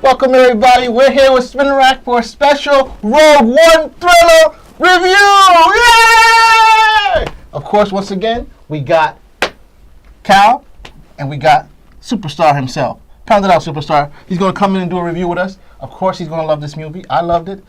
Welcome everybody. We're here with Spin Rack for a special Rogue One thriller review. Yay! Of course, once again, we got Cal and we got Superstar himself. Pound it out, Superstar. He's going to come in and do a review with us. Of course, he's going to love this movie. I loved it.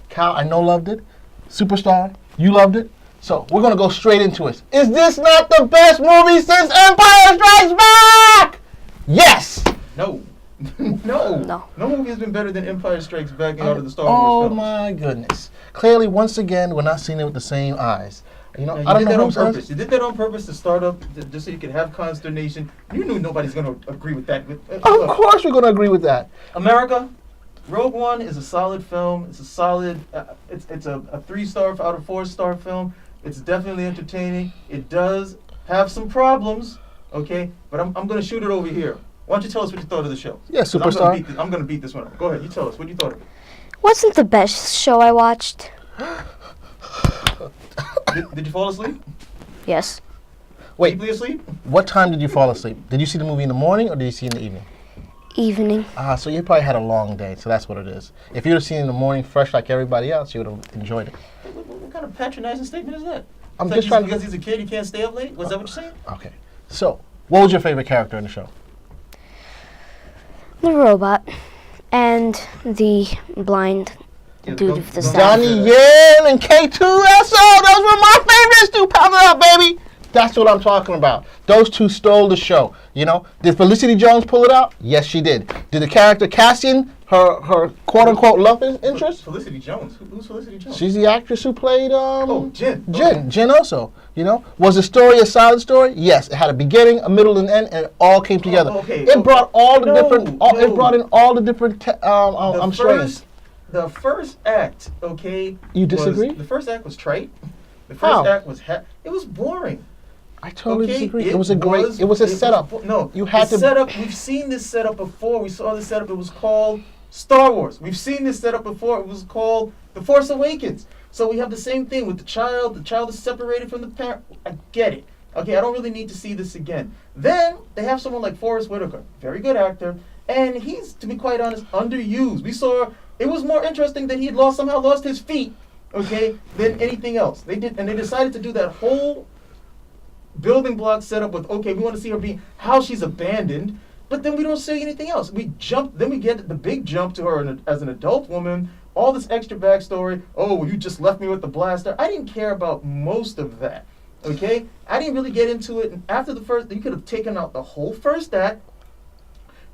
Cal, I know, loved it. Superstar, you loved it. So we're going to go straight into it. Is this not the best movie since Empire Strikes Back? Yes! No. No movie has been better than Empire Strikes Back out of the Star Wars films. Oh my goodness. Clearly, once again, we're not seeing it with the same eyes. You know, I don't know on purpose. You did that on purpose to start up, just so you could have consternation. You knew nobody's going to agree with that. Of course we're going to agree with that. America, Rogue One is a solid film. It's a solid, it's a 3-star out of 4-star film. It's definitely entertaining. It does have some problems, okay? But I'm going to shoot it over here. Why don't you tell us what you thought of the show? Yeah, Superstar. I'm going to beat this one up. Go ahead, you tell us what you thought of it. Wasn't the best show I watched. Did you fall asleep? Yes. Wait. Deeply asleep? What time did you fall asleep? Did you see the movie in the morning or did you see it in the evening? Evening. So you probably had a long day, so that's what it is. If you'd have seen it in the morning fresh like everybody else, you would have enjoyed it. What kind of patronizing statement is that? I'm it's just like trying because he's a kid, he can't stay up late? Was that what you're saying? Okay. So, what was your favorite character in the show? The robot. And the blind dude with the staff. Donnie Yen and K2SO, those were my favorites too. Pound it up, baby. That's what I'm talking about. Those two stole the show. You know, did Felicity Jones pull it out? Yes, she did. Did the character Cassian, her quote-unquote love interest? Felicity Jones? Who's Felicity Jones? She's the actress who played, Jin. Jin also, you know. Was the story a solid story? Yes. It had a beginning, a middle, and an end, and it all came together. It brought all the it brought in all the different, strains. The first act, okay. You disagree? The first act was trite. The first act was, it was boring. I totally disagree. It was a setup. You had to setup. We've seen this setup before. We saw this setup. It was called Star Wars. We've seen this setup before. It was called The Force Awakens. So we have the same thing with the child. The child is separated from the parent. I get it. Okay, I don't really need to see this again. Then they have someone like Forrest Whitaker, very good actor, and he's, to be quite honest, underused. We saw it was more interesting that he had somehow lost his feet, okay, than anything else. They decided to do that whole building block setup with, okay, we want to see her how she's abandoned, but then we don't see anything else. We get the big jump to her as an adult woman, all this extra backstory. Oh, you just left me with the blaster. I didn't care about most of that, okay? I didn't really get into it. And after the first, you could have taken out the whole first act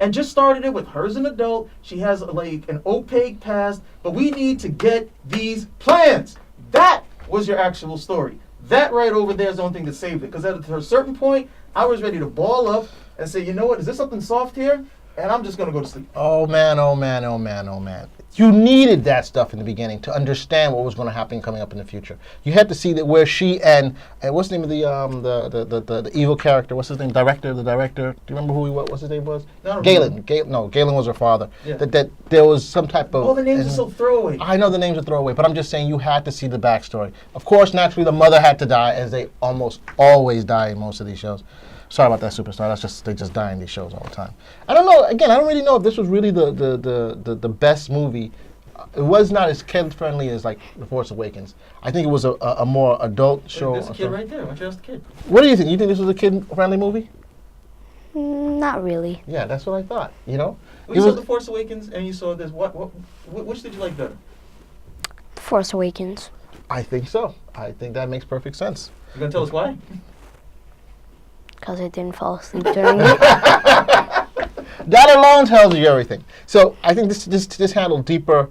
and just started it with her as an adult. She has like an opaque past, but we need to get these plans. That was your actual story. That right over there is the only thing that saved it. Because at a certain point, I was ready to ball up and say, you know what, is there something soft here? And I'm just going to go to sleep. Oh, man, oh, man, oh, man, oh, man. You needed that stuff in the beginning to understand what was going to happen coming up in the future. You had to see that where she and what's the name of the evil character? What's his name? The director. Do you remember what's his name was? Galen. Galen was her father. Yeah. That there was some type of. All the names are so throwaway. I know the names are throwaway, but I'm just saying you had to see the backstory. Of course, naturally, the mother had to die, as they almost always die in most of these shows. Sorry about that, Superstar. They just die in these shows all the time. I don't know. Again, I don't really know if this was really the best movie. It was not as kid friendly as like The Force Awakens. I think it was a more adult show. There's a kid right there. Why don't you ask the kid? What do you think? You think this was a kid friendly movie? Not really. Yeah, that's what I thought. You know, you saw The Force Awakens and you saw this. Which did you like better? The Force Awakens. I think so. I think that makes perfect sense. You gonna tell us why? Because I didn't fall asleep during it. That alone tells you everything. So I think this handled deeper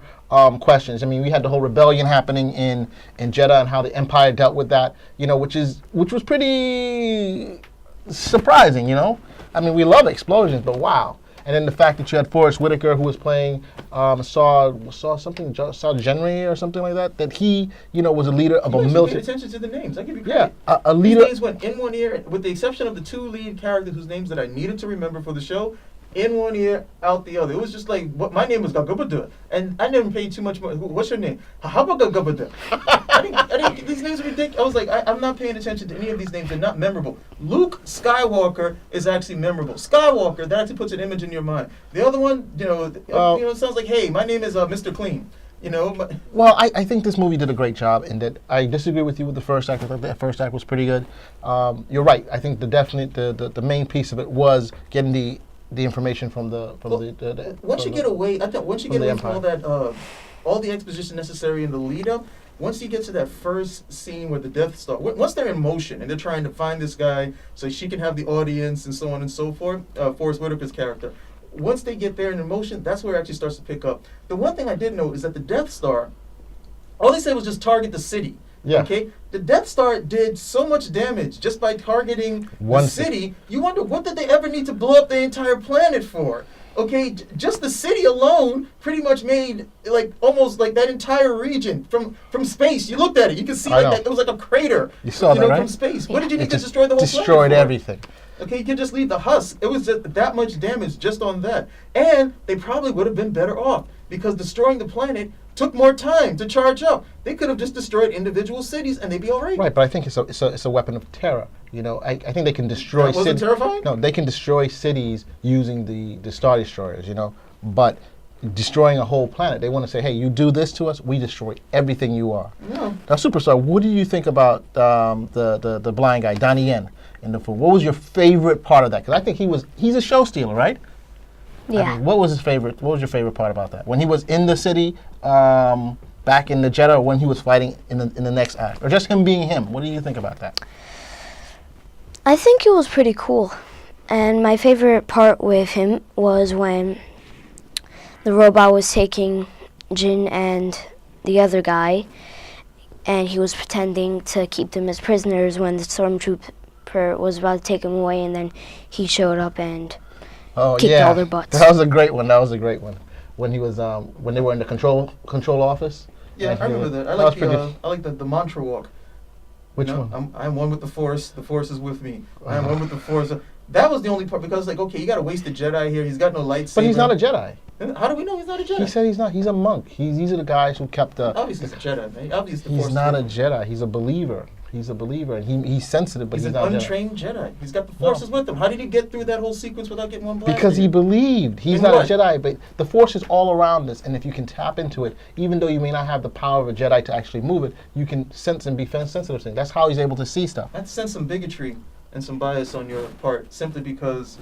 questions. I mean, we had the whole rebellion happening in Jeddah and how the Empire dealt with that. You know, which was pretty surprising. You know, I mean, we love explosions, but wow. And then the fact that you had Forrest Whitaker, who was playing Saw Genry or something like that, that he, you know, was a leader of a military. Pay attention to the names. I give you credit. Yeah, a leader. These names went in one ear, with the exception of the two lead characters whose names that I needed to remember for the show. in one ear, out the other. It was just like, my name was Gagubada, and I never paid too much money. What's your name? Habagagubada. These names are ridiculous. I was like, I'm not paying attention to any of these names. They're not memorable. Luke Skywalker is actually memorable. Skywalker, that actually puts an image in your mind. The other one, it sounds like, hey, my name is Mr. Clean. Well, I think this movie did a great job in that. I disagree with you with the first act. I thought the first act was pretty good. You're right. I think the main piece of it was getting the information from once you get away from all that all the exposition necessary in the lead up, once you get to that first scene where the Death Star, once they're in motion and they're trying to find this guy so she can have the audience and so on and so forth, Forrest Whitaker's character. Once they get there in motion, that's where it actually starts to pick up. The one thing I did know is that the Death Star, all they said was just target the city. Yeah. Okay? The Death Star did so much damage just by targeting the city. You wonder, what did they ever need to blow up the entire planet for? Okay, just the city alone pretty much made almost like that entire region from space. You looked at it, you could see it was like a crater. You saw that, right? From space. What did you need to destroy the whole planet for? Destroyed everything. Okay, you could just leave the husk. It was just that much damage just on that. And they probably would have been better off because destroying the planet took more time to charge up. They could have just destroyed individual cities and they'd be all right. Right, but I think it's a weapon of terror. I think they can destroy cities. Was it terrifying? No, they can destroy cities using the Star Destroyers, But destroying a whole planet, they want to say, hey, you do this to us, we destroy everything you are. Yeah. Now, Superstar, what do you think about the blind guy, Donnie Yen, in the film? What was your favorite part of that? Because I think he's a show stealer, right? Yeah. I mean, what was your favorite part about that? When he was in the city, back in the Jeddah, or when he was fighting in the next act? Or just him being him? What do you think about that? I think it was pretty cool. And my favorite part with him was when the robot was taking Jin and the other guy, and he was pretending to keep them as prisoners when the stormtrooper was about to take them away, and then he showed up and kicked all their butts. That was a great one. When he was when they were in the control office. Yeah, I remember that. I like the mantra walk. Which one? I'm one with the Force. The Force is with me. I am one with the Force. That was the only part because okay, you got to waste a Jedi here. He's got no lightsaber. But he's not a Jedi. How do we know he's not a Jedi? He said he's not. He's a monk. These are the guys who kept the. Obviously, he's a Jedi, man. Obviously, he's not a Jedi. He's a believer. And he's sensitive, but he's not an untrained Jedi. He's got the forces with him. How did he get through that whole sequence without getting one blast? Because he believed. He's not a Jedi, but the Force is all around us, and if you can tap into it, even though you may not have the power of a Jedi to actually move it, you can sense and be sensitive to things. That's how he's able to see stuff. That sense some bigotry and some bias on your part, simply because,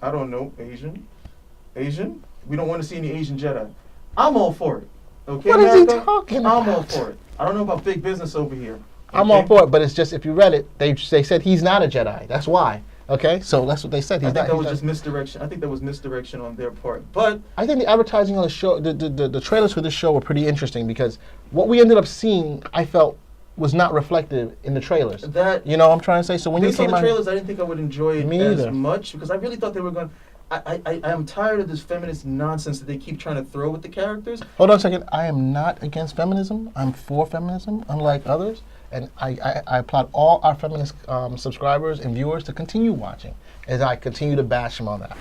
I don't know, Asian? We don't want to see any Asian Jedi. I'm all for it. Okay, what America? Is he talking about? I'm all for it. I don't know about big business over here. Okay? I'm all for it, but it's just, if you read it, they said he's not a Jedi. That's why. Okay? So that's what they said. I think that was just misdirection. I think that was misdirection on their part. But I think the advertising on the show, the trailers for this show were pretty interesting because what we ended up seeing, I felt, was not reflective in the trailers. You know what I'm trying to say? So when based you on the trailers, I didn't think I would enjoy it as either. much because I really thought they were going. I am tired of this feminist nonsense that they keep trying to throw with the characters. Hold on a second. I am not against feminism. I'm for feminism, unlike others. And I applaud all our feminist subscribers and viewers to continue watching as I continue to bash them on that.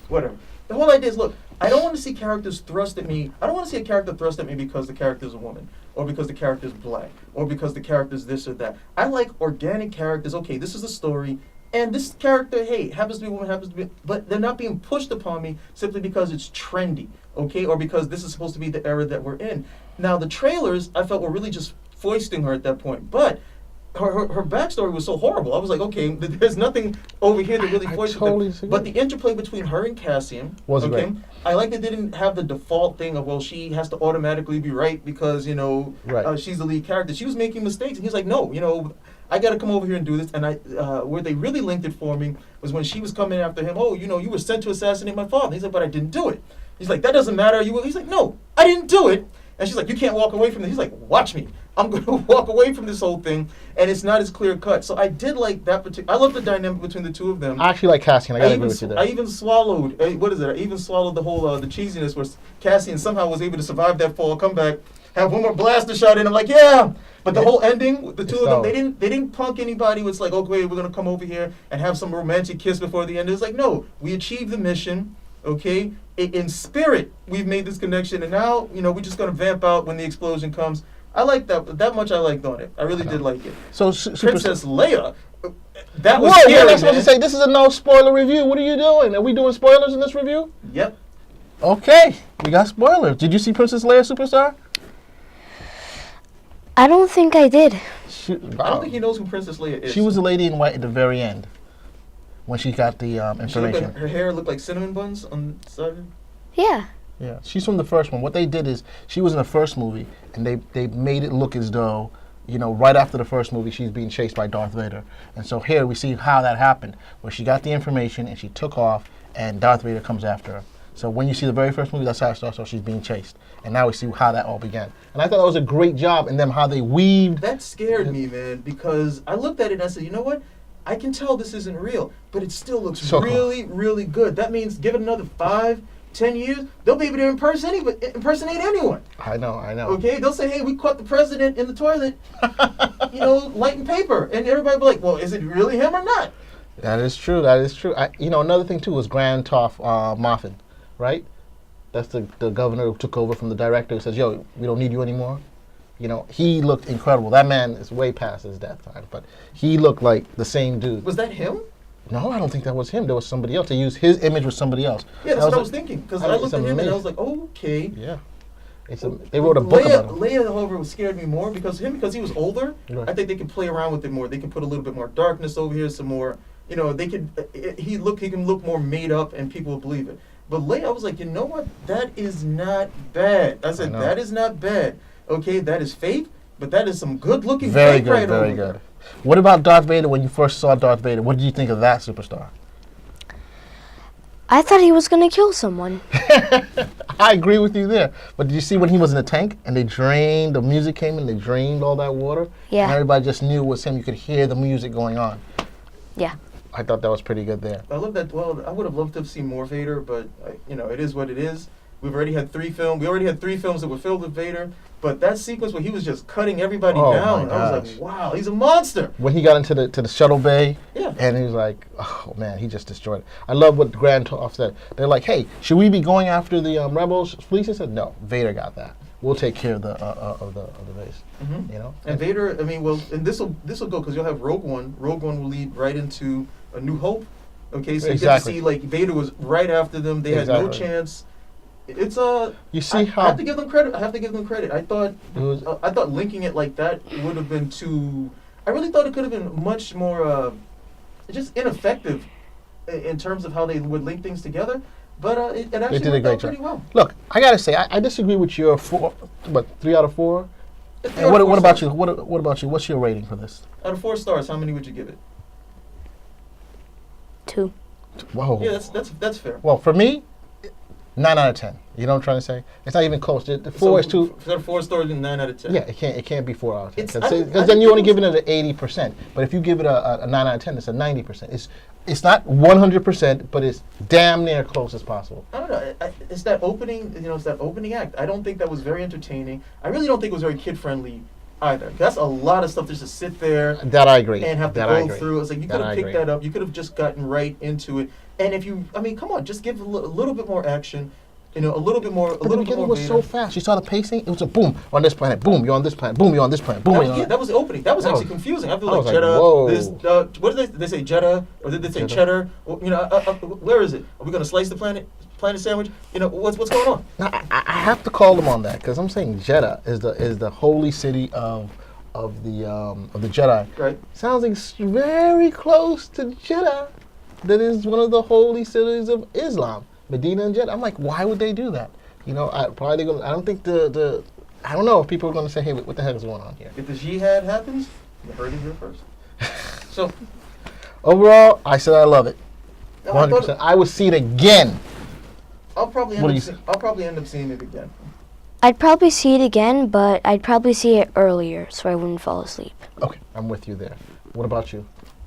Whatever. The whole idea is, look, I don't want to see characters thrust at me. I don't want to see a character thrust at me because the character is a woman, or because the character is black, or because the character is this or that. I like organic characters. Okay, this is the story. And this character, hey, happens to be a woman, happens to be, but they're not being pushed upon me simply because it's trendy, okay, or because this is supposed to be the era that we're in. Now, the trailers, I felt, were really just foisting her at that point, but her backstory was so horrible. I was like, okay, there's nothing over here that really foisted them. But the interplay between her and Cassian was great. I like they didn't have the default thing of, well, she has to automatically be right because, she's the lead character. She was making mistakes, and he's like, no, I got to come over here and do this. And where they really linked it for me was when she was coming after him. Oh, you were sent to assassinate my father. He's like, but I didn't do it. He's like, that doesn't matter. He's like, no, I didn't do it. And she's like, you can't walk away from this. He's like, watch me. I'm going to walk away from this whole thing. And it's not as clear cut. So I did like that particular. I love the dynamic between the two of them. I actually like Cassian. I got to agree with you there. I even swallowed, I even swallowed the whole, the cheesiness where Cassian somehow was able to survive that fall, come back, have one more blaster shot in. I'm like, yeah. But the whole ending, with the two of them, solid. they didn't punk anybody. It's like, okay, we're gonna come over here and have some romantic kiss before the end. It's like, no, we achieved the mission. Okay, in spirit, we've made this connection, and now we're just gonna vamp out when the explosion comes. I like that much. I liked on it. I really did like it. So Princess Leia, that was Whoa, scary, you're not supposed man. to say this is a no spoiler review. What are you doing? Are we doing spoilers in this review? Yep. Okay, we got spoilers. Did you see Princess Leia Superstar? I don't think I did. I don't think he knows who Princess Leia is. She was the lady in white at the very end when she got the She looked information. like, her hair looked like cinnamon buns on the side. Yeah. Yeah, she's from the first one. What they did is she was in the first movie, and they made it look as though, right after the first movie, she's being chased by Darth Vader. And so here we see how that happened, where she got the information and she took off, and Darth Vader comes after her. So when you see the very first movie, that's how it starts. So she's being chased, and now we see how that all began. And I thought that was a great job in them how they weaved. That scared me, man, because I looked at it and I said, you know what? I can tell this isn't real, but it still looks So cool. really, really good. That means give it another 5, 10 years, they'll be able to impersonate anyone. I know. Okay, they'll say, hey, we caught the president in the toilet, lighting paper. And everybody will be like, well, is it really him or not? That is true. Another thing too was Grand Toff Moffin, right? That's the governor who took over from the director who says, yo, we don't need you anymore. He looked incredible. That man is way past his death time, but he looked like the same dude. Was that him? No, I don't think that was him. There was somebody else. They used his image with somebody else. Yeah, that's That what I like- was thinking. Because I I mean, looked it's at him and I amazing. was like, okay. Yeah. They wrote a book about him. Leia, however, scared me more because he was older. Right. I think they could play around with it more. They can put a little bit more darkness over here, some more. They could. He can look more made up, and people will believe it. But Leia, I was like, you know what? That is not bad. I said know. that is not bad. Okay, that is fake, but that is some good looking. Very fake good, right very over good. there. What about Darth Vader when you first saw Darth Vader? What did you think of that superstar? I thought he was going to kill someone. I agree with you there. But did you see when he was in the tank and the music came and they drained all that water? Yeah. And everybody just knew it was him. You could hear the music going on. Yeah. I thought that was pretty good there. I love that. Well, I would have loved to have seen more Vader, but it is what it is. We already had 3 films that were filled with Vader, but that sequence where he was just cutting everybody Oh, down, my I was gosh. like, wow, he's a monster. When he got into the shuttle bay, Yeah. and he was like, oh man, he just destroyed it. I love what Grand Toff said. They're like, hey, should we be going after the rebels? Police said, no, Vader got that. We'll take care of the base. Mhm. And Vader, and this will go because you'll have Rogue One. Rogue One will lead right into A New Hope. Okay, so you Exactly. get to see like Vader was right after them. They had no Exactly. chance. It's You see I how have to give them credit. I thought it was, I thought linking it like that would have been too. I really thought it could have been much more just ineffective in terms of how they would link things together. But it actually did a worked great out job. pretty well. Look, I gotta say, I disagree with your 3 out of 4. It's And what 4 about stars. you? What about you? What's your rating for this? Out of 4 stars, how many would you give it? 2. Whoa. Yeah, that's fair. Well, for me, 9 out of 10. You know what I'm trying to say? It's not even close. The 4 is too. Out of 4 stars, 9 out of 10. Yeah, it can't be 4 out of 10. It's- I Because think then you're only it giving it an 80%. But if you give it a 9 out of 10, it's a 90%. It's not 100%, but it's damn near close as possible. I don't know. It's that opening. It's that opening act. I don't think that was very entertaining. I really don't think it was very kid friendly either. That's a lot of stuff just to sit there That I agree. and have to That I go agree. through. It's like you That could I have picked agree. that up. You could have just gotten right into it. And if you, come on, just give a little bit more action. A little bit more. But the beginning was Vader. so fast. You saw the pacing. It was a boom on this planet. Boom, you're on this planet. Boom, you're on this planet. Boom, you're on That was the opening. That was That actually was- confusing. I feel I like was like, Jeddah. whoa. What did they say? Jeddah, or did they say Jeddah. cheddar? Where is it? Are we gonna slice the planet sandwich? What's going on? Now, I have to call them on that because I'm saying Jeddah is the holy city of the Jedi. Right. Sounds like very close to Jeddah. That is one of the holy cities of Islam, Medina and Jeddah. I'm like, why would they do that? I don't think I don't know if people are going to say, hey, what the heck is going on here? If the jihad happens, you heard it here first. So Overall, I said I love it. I 100%. thought- I would see it again. I'll probably What do you end up seeing it again. I'd probably see it again, but I'd probably see it earlier so I wouldn't fall asleep. Okay, I'm with you there. What about you?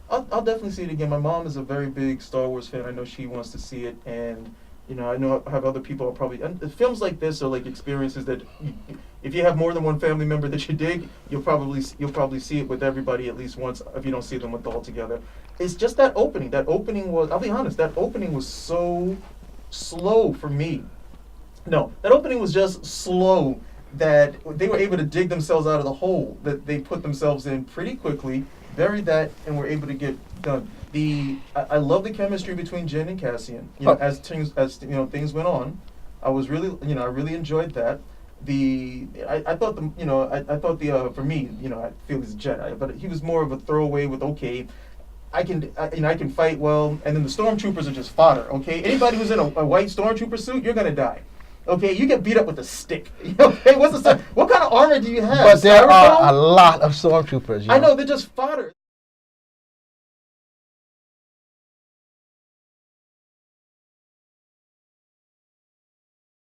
I'll definitely see it again. My mom is a very big Star Wars fan. I know she wants to see it, and I know I have other people who are probably. And films like this are like experiences that if you have more than one family member that you dig, you'll probably see it with everybody at least once if you don't see them with all together. It's just that opening. That opening was, I'll be honest, that opening was so slow for me. No, that opening was just slow that they were able to dig themselves out of the hole that they put themselves in pretty quickly, buried that, and were able to get done. I love the chemistry between Jin and Cassian. You know, as things went on, I really enjoyed that. I thought for me, I feel he's a Jedi, but he was more of a throwaway with I can fight well, and then the stormtroopers are just fodder. Okay, anybody who's in a white stormtrooper suit, you're gonna die. Okay, you get beat up with a stick. Okay, what kind of armor do you have? But there are a lot of stormtroopers. I know, they're just fodder.